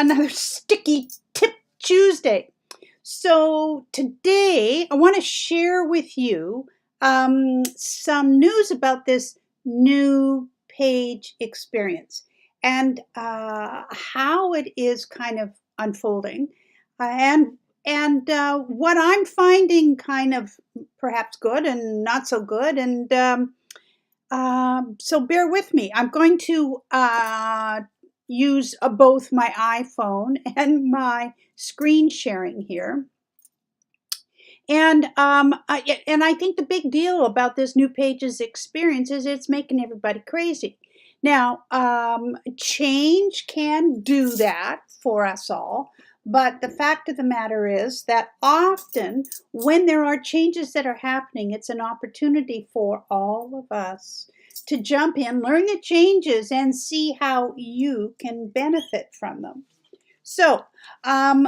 another Sticky Tip Tuesday. So today I want to share with you some news about this new page experience and how it is kind of unfolding, and what I'm finding kind of perhaps good and not so good, and so bear with me. I'm going to use both my iPhone and my screen sharing here. And I think the big deal about this new Pages experience is it's making everybody crazy. Now, change can do that for us all, but the fact of the matter is that often when there are changes that are happening, it's an opportunity for all of us to jump in, learn the changes, and see how you can benefit from them. So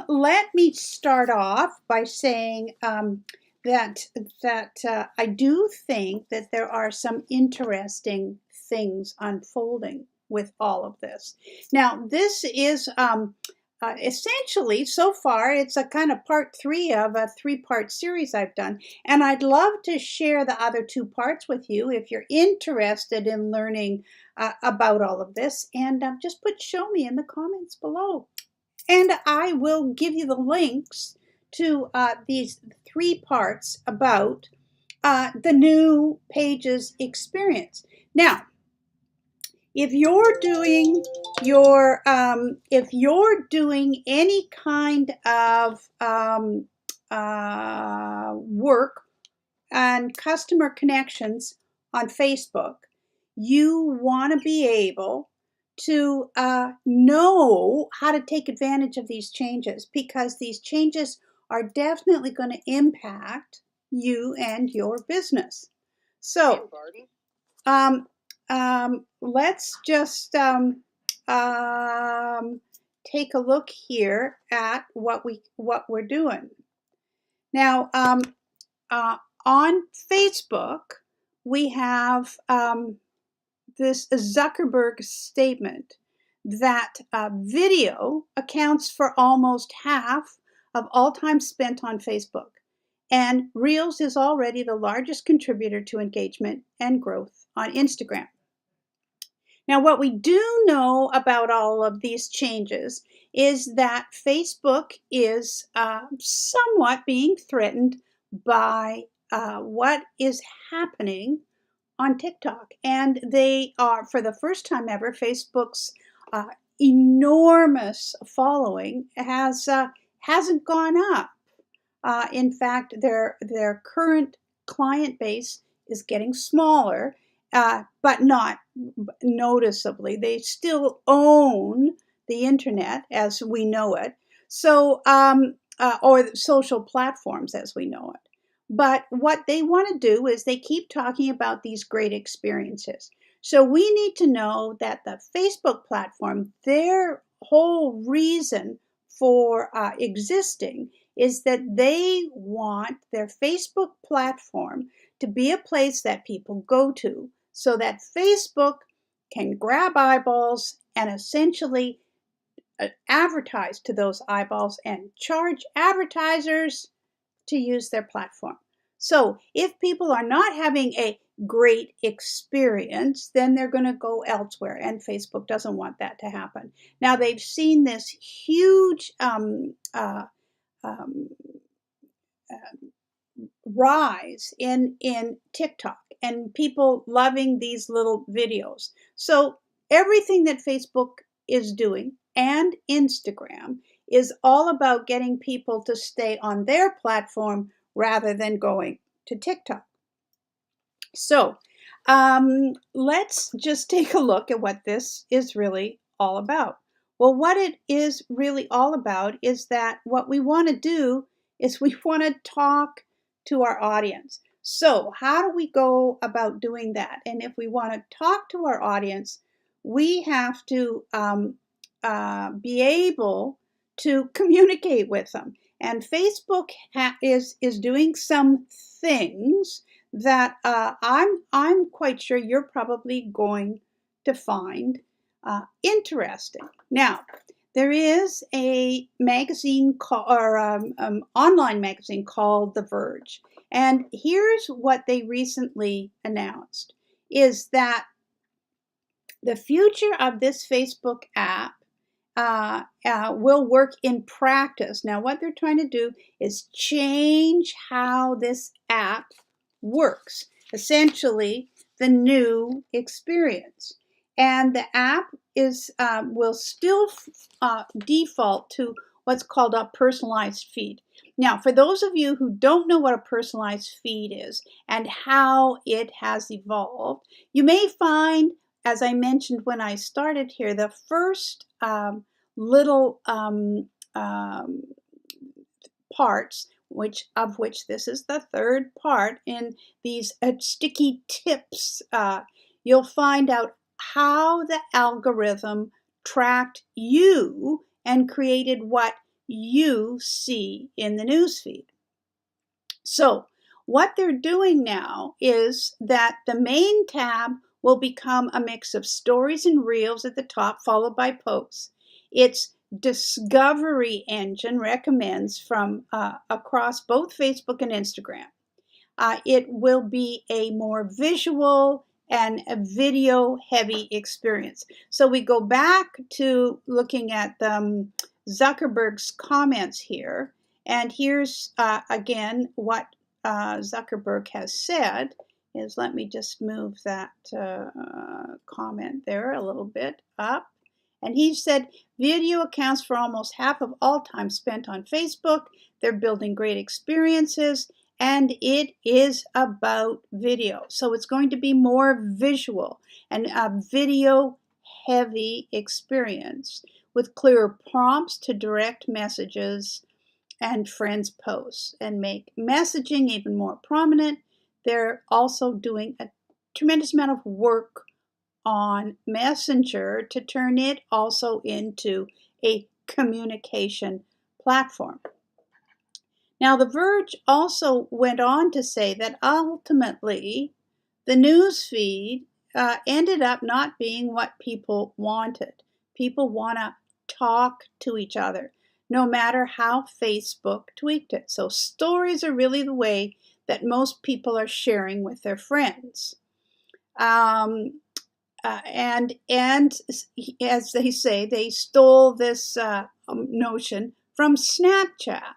let me start off by saying that I do think that there are some interesting things unfolding with all of this. Now, this is essentially, so far, it's a kind of part 3 of a 3-part series I've done, and I'd love to share the other 2 parts with you if you're interested in learning about all of this, and just show me in the comments below. And I will give you the links to these 3 parts about the new Pages experience. Now, if you're doing any kind of work and customer connections on Facebook, you want to be able to know how to take advantage of these changes, because these changes are definitely going to impact you and your business. So let's just take a look here at what we're doing. Now, on Facebook, we have this Zuckerberg statement that video accounts for almost half of all time spent on Facebook, and Reels is already the largest contributor to engagement and growth on Instagram. Now, what we do know about all of these changes is that Facebook is somewhat being threatened by what is happening on TikTok, and they are, for the first time ever, Facebook's enormous following hasn't gone up. In fact, their current client base is getting smaller, but not noticeably. They still own the internet as we know it, so or social platforms as we know it. But what they want to do is they keep talking about these great experiences. So we need to know that the Facebook platform, their whole reason for existing is that they want their Facebook platform to be a place that people go to so that Facebook can grab eyeballs and essentially advertise to those eyeballs and charge advertisers to use their platform. So if people are not having a great experience, then they're going to go elsewhere, and Facebook doesn't want that to happen. Now, they've seen this huge rise in TikTok and people loving these little videos. So everything that Facebook is doing and Instagram is all about getting people to stay on their platform rather than going to TikTok. So let's just take a look at what this is really all about. Well, what it is really all about is that what we want to do is we want to talk to our audience. So how do we go about doing that? And if we want to talk to our audience, we have to be able to communicate with them. And Facebook is doing some things that I'm quite sure you're probably going to find interesting. Now, There is a magazine or online magazine called The Verge. And here's what they recently announced is that the future of this Facebook app will work in practice. Now, what they're trying to do is change how this app works, essentially the new experience. And the app will still default to what's called a personalized feed. Now, for those of you who don't know what a personalized feed is and how it has evolved, you may find, as I mentioned when I started here, the first little parts, of which this is the third part in these sticky tips, you'll find out how the algorithm tracked you and created what you see in the newsfeed. So what they're doing now is that the main tab will become a mix of stories and reels at the top, followed by posts. Its discovery engine recommends from across both Facebook and Instagram. It will be a more visual and a video heavy experience. So we go back to looking at Zuckerberg's comments here. And here's again what Zuckerberg has said is, let me just move that comment there a little bit up. And he said, video accounts for almost half of all time spent on Facebook. They're building great experiences, and it is about video. So it's going to be more visual and a video heavy experience with clearer prompts to direct messages and friends posts and make messaging even more prominent. They're also doing a tremendous amount of work on Messenger to turn it also into a communication platform. Now, The Verge also went on to say that ultimately the news feed ended up not being what people wanted. People want to talk to each other, no matter how Facebook tweaked it. So stories are really the way that most people are sharing with their friends. And as they say, they stole this notion from Snapchat.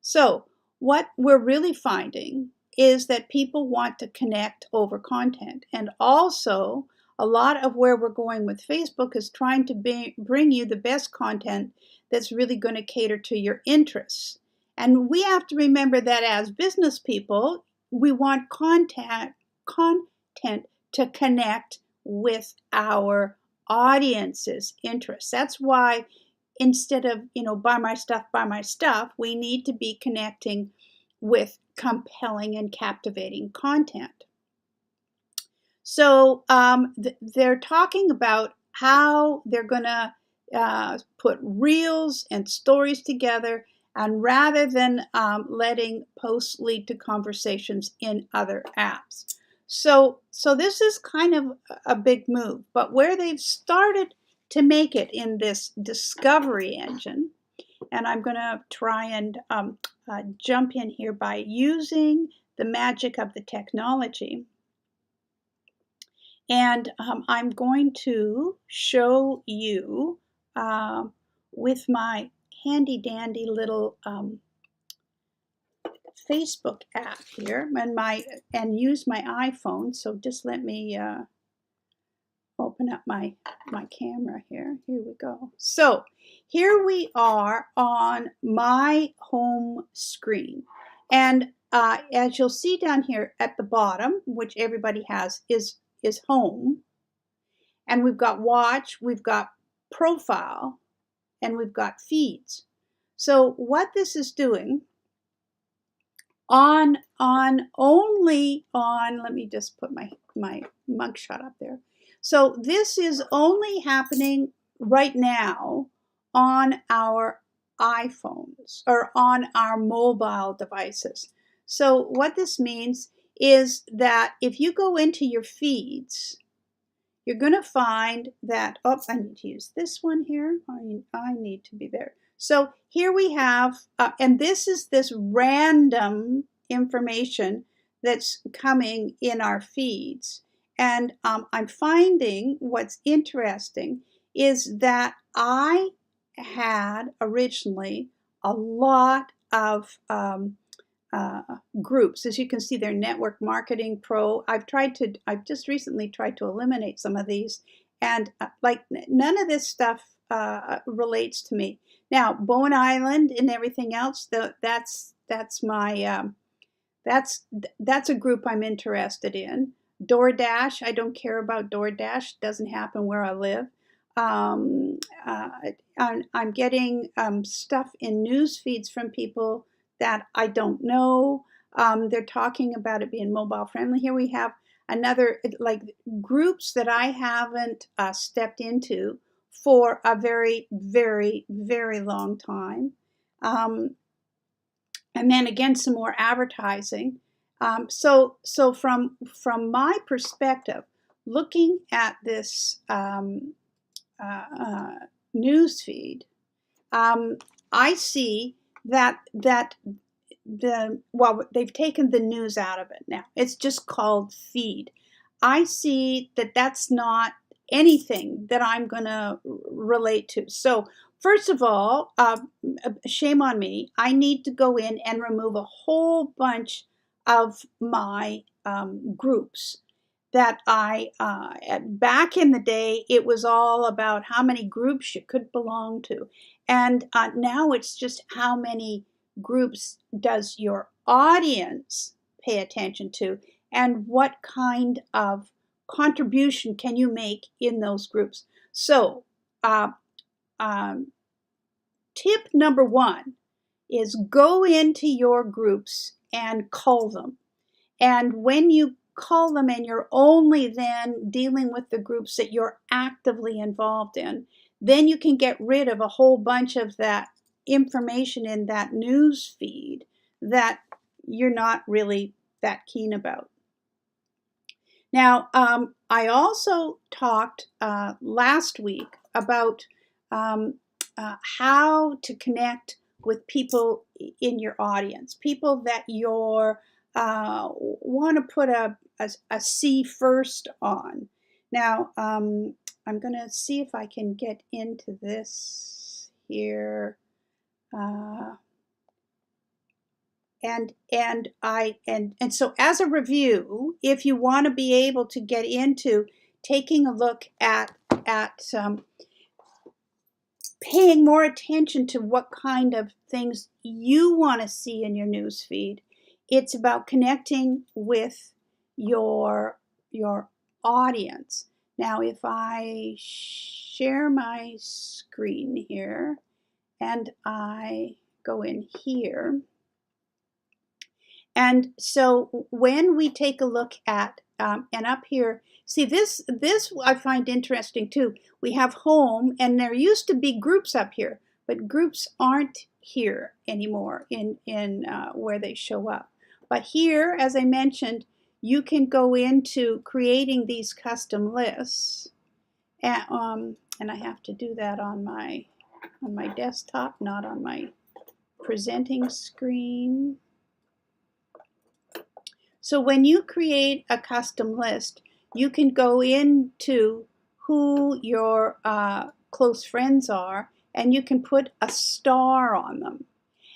So what we're really finding is that people want to connect over content. And also, a lot of where we're going with Facebook is trying to bring you the best content that's really going to cater to your interests. And we have to remember that as business people, we want content to connect with our audience's interests. That's why instead of, buy my stuff, we need to be connecting with compelling and captivating content. So they're talking about how they're going to put reels and stories together, and rather than letting posts lead to conversations in other apps. So this is kind of a big move, but where they've started to make it in this discovery engine, and I'm going to try and jump in here by using the magic of the technology. And I'm going to show you with my handy dandy little Facebook app here and use my iPhone. So just let me open up my camera here. Here we go. So here we are on my home screen. And as you'll see down here at the bottom, which everybody has, is home. And we've got watch, we've got profile, and we've got feeds. So what this is doing let me just put my mugshot up there. So this is only happening right now on our iPhones or on our mobile devices. So what this means is that if you go into your feeds, you're going to find that, oh, I need to use this one here. I need to be there. So here we have, and this is this random information that's coming in our feeds. And I'm finding what's interesting is that I had originally a lot of groups. As you can see, they're Network Marketing Pro. I've just recently tried to eliminate some of these, and like none of this stuff relates to me. Now, Bowen Island and everything else, that's a group I'm interested in. DoorDash, I don't care about DoorDash. Doesn't happen where I live. I'm getting stuff in news feeds from people that I don't know. They're talking about it being mobile friendly. Here we have another, like, groups that I haven't stepped into for a very, very, very long time. And then again, some more advertising. So from my perspective, looking at this news feed, I see that they've taken the news out of it now. It's just called feed. I see that that's not anything that I'm going to relate to. So first of all, shame on me. I need to go in and remove a whole bunch of my groups that back in the day, it was all about how many groups you could belong to. And now it's just how many groups does your audience pay attention to, and what kind of contribution can you make in those groups. So tip number one is go into your groups and cull them. And when you cull them and you're only then dealing with the groups that you're actively involved in, then you can get rid of a whole bunch of that information in that news feed that you're not really that keen about. Now, I also talked last week about how to connect with people in your audience, people that you're want to put a see first on. Now, I'm going to see if I can get into this here. And so as a review, if you want to be able to get into taking a look at paying more attention to what kind of things you want to see in your news feed, it's about connecting with your audience. Now, if I share my screen here and I go in here, and so when we take a look at, and up here, see this I find interesting too. We have home, and there used to be groups up here, but groups aren't here anymore in where they show up. But here, as I mentioned, you can go into creating these custom lists, and I have to do that on my desktop, not on my presenting screen. So when you create a custom list, you can go into who your close friends are, and you can put a star on them.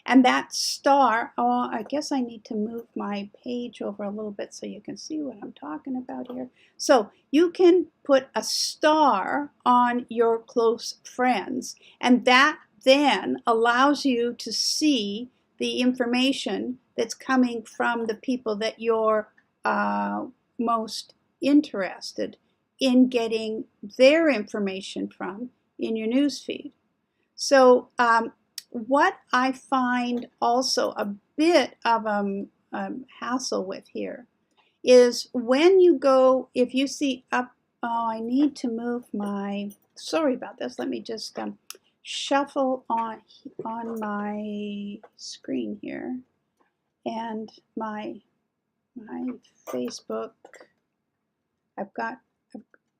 And that star, oh, I guess I need to move my page over a little bit so you can see what I'm talking about here. So you can put a star on your close friends, and that then allows you to see the information that's coming from the people that you're most interested in getting their information from in your newsfeed. So what I find also a bit of a hassle with here is when you go, if you see up, oh, I need to move my, sorry about this, let me just shuffle on my screen here, and my Facebook, I've got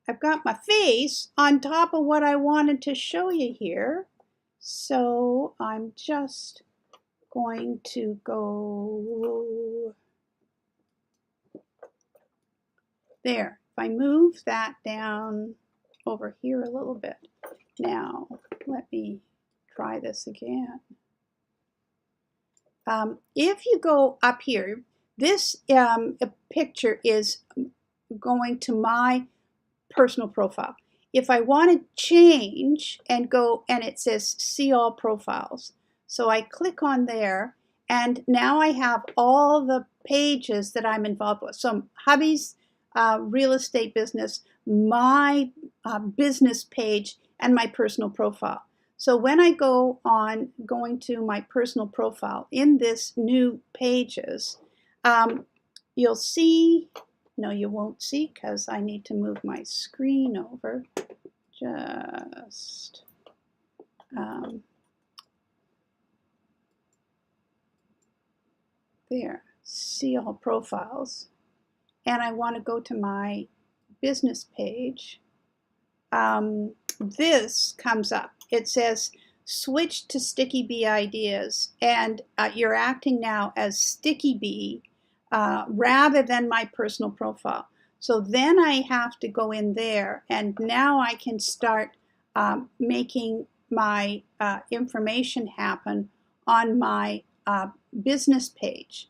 I've got my face on top of what I wanted to show you here. So I'm just going to go there. If I move that down over here a little bit. Now, let me try this again. If you go up here, this picture is going to my personal profile. If I want to change and go, and it says see all profiles. So I click on there, and now I have all the pages that I'm involved with. So hubby's real estate business, my business page, and my personal profile. So when I go on going to my personal profile in this new pages, you'll see, no, you won't see because I need to move my screen over. Just there, see all profiles. And I want to go to my business page. This comes up. It says switch to Sticky Bee ideas, and you're acting now as Sticky Bee rather than my personal profile. So then I have to go in there, and now I can start making my information happen on my business page.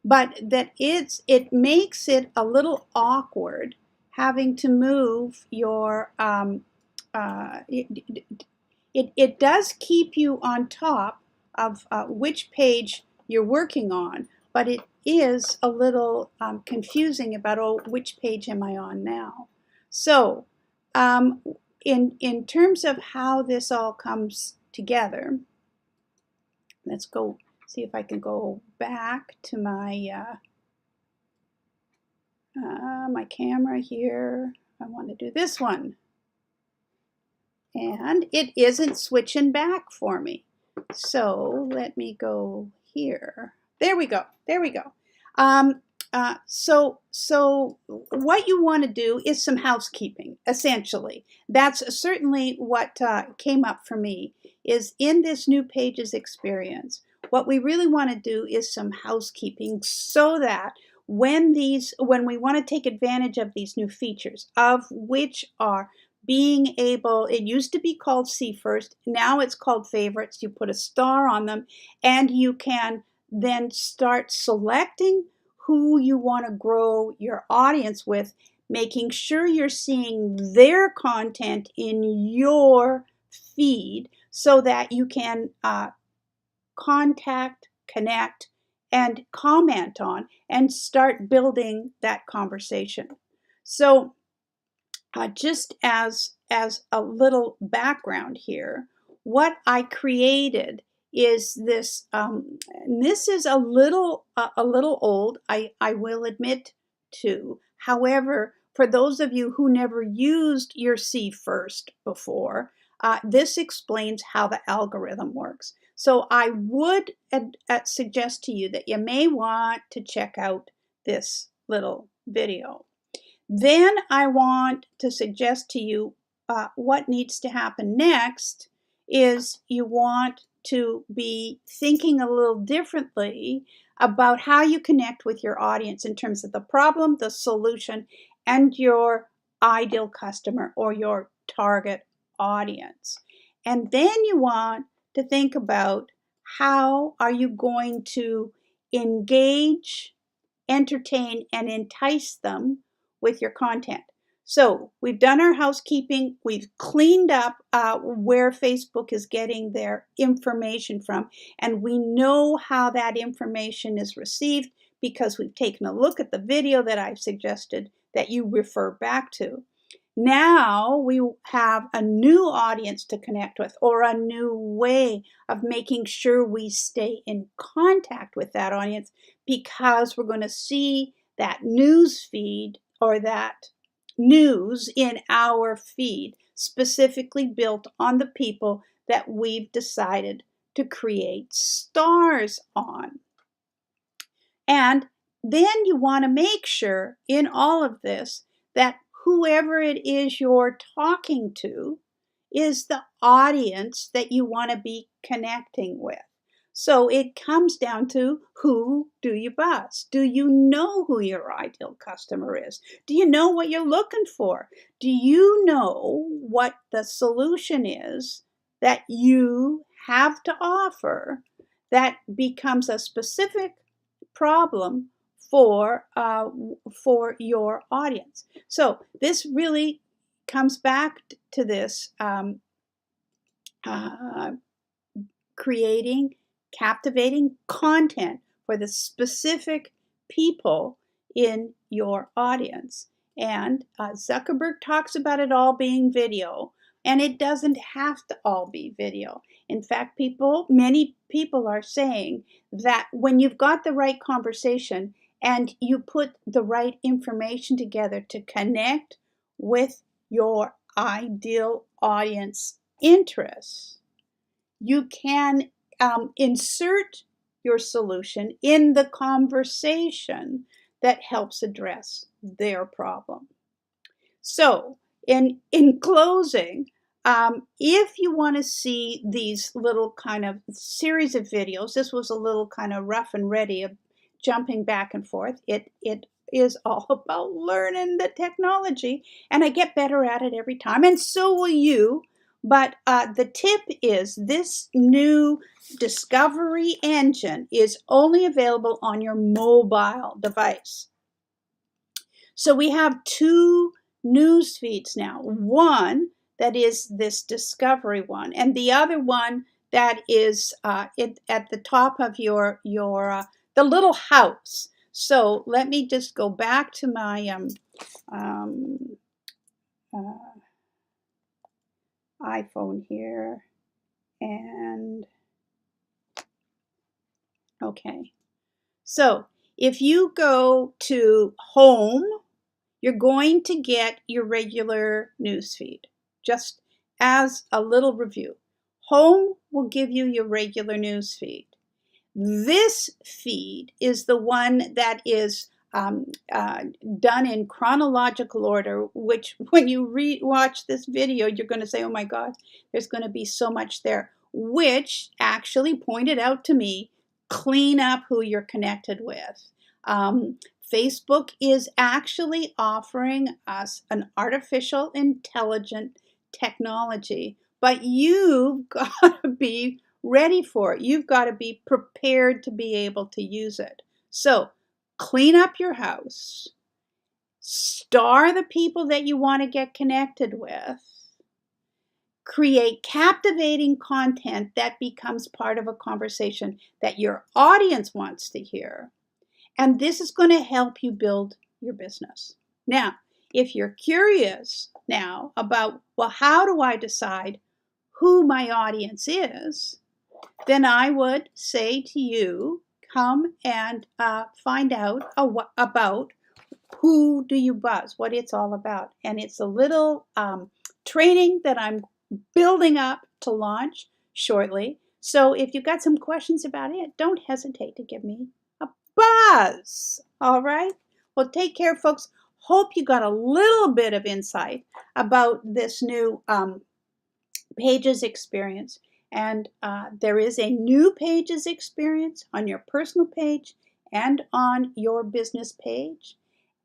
But that it makes it a little awkward having to move your it does keep you on top of which page you're working on, but it is a little confusing about, oh, which page am I on now? So in terms of how this all comes together, let's go see if I can go back to my my camera here. I want to do this one. And it isn't switching back for me. So let me go here. There we go. There we go. So what you want to do is some housekeeping, essentially. That's certainly what came up for me, is in this new Pages experience. What we really want to do is some housekeeping so that when we want to take advantage of these new features, of which are being able, it used to be called See First, now it's called Favorites. You put a star on them, and you can then start selecting who you want to grow your audience with, making sure you're seeing their content in your feed so that you can contact, connect, and comment on, and start building that conversation. So just as a little background here, what I created is this. This is a little old, I will admit to. However, for those of you who never used your See First before, this explains how the algorithm works. So I would suggest to you that you may want to check out this little video. Then I want to suggest to you what needs to happen next is you want to be thinking a little differently about how you connect with your audience in terms of the problem, the solution, and your ideal customer or your target audience. And then you want to think about how are you going to engage, entertain, and entice them with your content. So we've done our housekeeping. We've cleaned up where Facebook is getting their information from, and we know how that information is received because we've taken a look at the video that I've suggested that you refer back to. Now we have a new audience to connect with, or a new way of making sure we stay in contact with that audience, because we're going to see that news feed or that news in our feed specifically built on the people that we've decided to create stars on. And then you want to make sure in all of this that whoever it is you're talking to is the audience that you want to be connecting with. So it comes down to, who do you buzz? Do you know who your ideal customer is? Do you know what you're looking for? Do you know what the solution is that you have to offer that becomes a specific problem for your audience? So this really comes back to this creating captivating content for the specific people in your audience. And Zuckerberg talks about it all being video, and it doesn't have to all be video. In fact, many people are saying that when you've got the right conversation and you put the right information together to connect with your ideal audience interests, you can insert your solution in the conversation that helps address their problem. So in closing, if you want to see these little kind of series of videos, this was a little kind of rough and ready of jumping back and forth. It is all about learning the technology, and I get better at it every time, and so will you. But the tip is, this new discovery engine is only available on your mobile device. So we have two news feeds now. One that is this discovery one, and the other one that is at the top of your the little house. So let me just go back to my iPhone here, and okay. So if you go to home, you're going to get your regular newsfeed. Just as a little review, home will give you your regular newsfeed. This feed is the one that is done in chronological order, which when you watch this video, you're going to say, oh my God, there's going to be so much there, which actually pointed out to me, clean up who you're connected with. Facebook is actually offering us an artificial intelligent technology, but you've got to be ready for it. You've got to be prepared to be able to use it. So clean up your house, star the people that you want to get connected with, create captivating content that becomes part of a conversation that your audience wants to hear. And this is going to help you build your business. Now, if you're curious now about, well, how do I decide who my audience is, then I would say to you, come and find out about who do you buzz, what it's all about. And it's a little training that I'm building up to launch shortly. So if you've got some questions about it, don't hesitate to give me a buzz. All right? Well, take care, folks. Hope you got a little bit of insight about this new Pages experience. And there is a new Pages experience on your personal page and on your business page.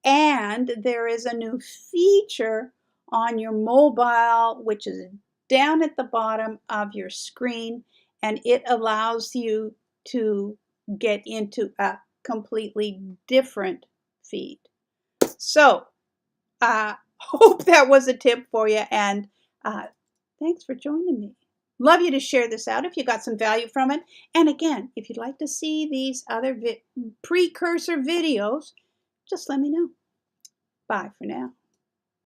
And there is a new feature on your mobile, which is down at the bottom of your screen, and it allows you to get into a completely different feed. So hope that was a tip for you, and thanks for joining me. Love you to share this out if you got some value from it. And again, if you'd like to see these other precursor videos, just let me know. Bye for now.